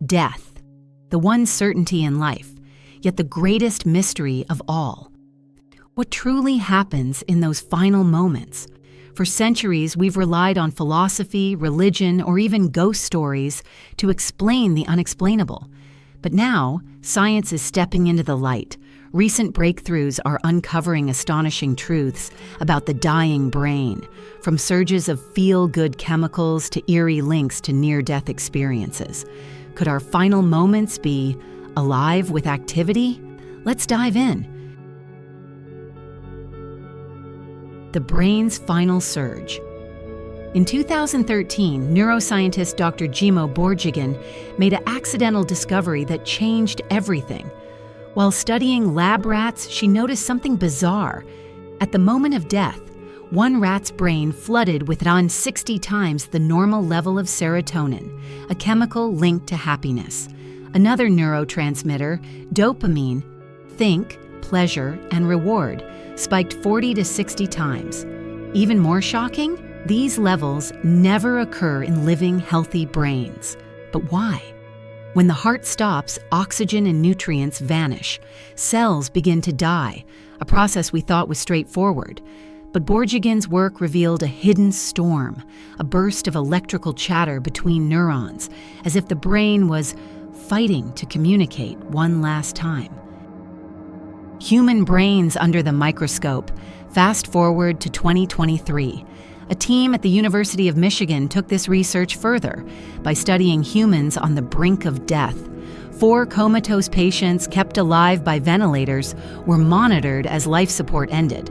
Death, the one certainty in life, yet the greatest mystery of all. What truly happens in those final moments? For centuries, we've relied on philosophy, religion, or even ghost stories to explain the unexplainable. But now, science is stepping into the light. Recent breakthroughs are uncovering astonishing truths about the dying brain, from surges of feel-good chemicals to eerie links to near-death experiences. Could our final moments be alive with activity? Let's dive in. The brain's final surge. In 2013, neuroscientist Dr. Jimo Borjigin made an accidental discovery that changed everything. While studying lab rats, she noticed something bizarre. At the moment of death, one rat's brain flooded with around 60 times the normal level of serotonin, a chemical linked to happiness. Another neurotransmitter, dopamine, think, pleasure, and reward, spiked 40 to 60 times. Even more shocking, these levels never occur in living, healthy brains. But why? When the heart stops, oxygen and nutrients vanish. Cells begin to die, a process we thought was straightforward. But Borjigin's work revealed a hidden storm, a burst of electrical chatter between neurons, as if the brain was fighting to communicate one last time. Human brains under the microscope. Fast forward to 2023. A team at the University of Michigan took this research further by studying humans on the brink of death. 4 comatose patients kept alive by ventilators were monitored as life support ended.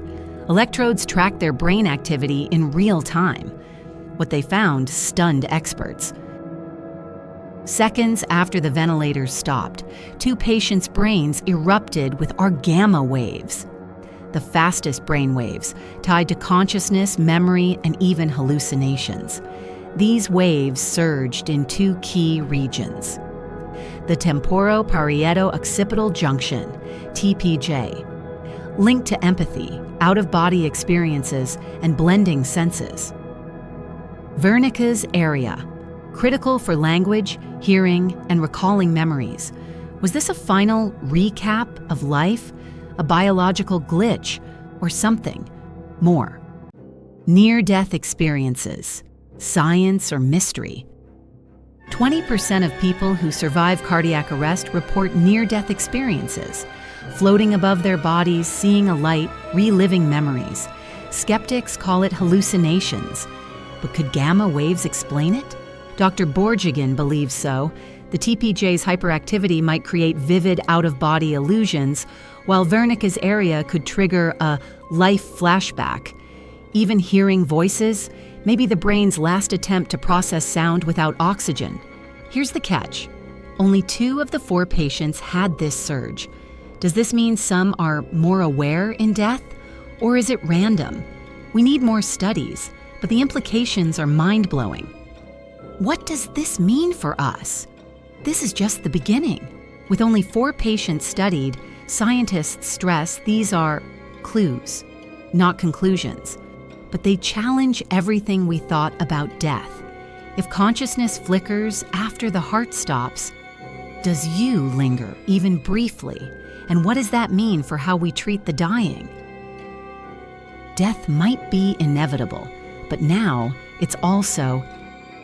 Electrodes tracked their brain activity in real time. What they found stunned experts. Seconds after the ventilators stopped, 2 patients' brains erupted with our gamma waves, the fastest brain waves, tied to consciousness, memory, and even hallucinations. These waves surged in 2 key regions. The temporoparieto-occipital junction, TPJ, linked to empathy, out-of-body experiences, and blending senses. Wernicke's area, critical for language, hearing, and recalling memories. Was this a final recap of life? A biological glitch, or something more? Near-death experiences, science or mystery? 20% of people who survive cardiac arrest report near-death experiences, floating above their bodies, seeing a light, reliving memories. Skeptics call it hallucinations. But could gamma waves explain it? Dr. Borjigin believes so. The TPJ's hyperactivity might create vivid out-of-body illusions, while Wernicke's area could trigger a life flashback. Even hearing voices, maybe the brain's last attempt to process sound without oxygen. Here's the catch. Only 2 of the 4 patients had this surge. Does this mean some are more aware in death? Or is it random? We need more studies, but the implications are mind-blowing. What does this mean for us? This is just the beginning. With only 4 patients studied, scientists stress these are clues, not conclusions. But they challenge everything we thought about death. If consciousness flickers after the heart stops, does you linger even briefly? And what does that mean for how we treat the dying? Death might be inevitable, but now it's also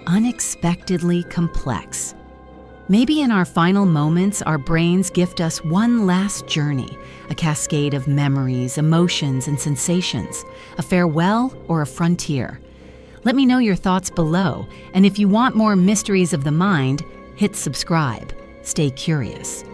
unexpectedly complex. Maybe in our final moments, our brains gift us one last journey, a cascade of memories, emotions, and sensations, a farewell or a frontier. Let me know your thoughts below, and if you want more mysteries of the mind, hit subscribe. Stay curious.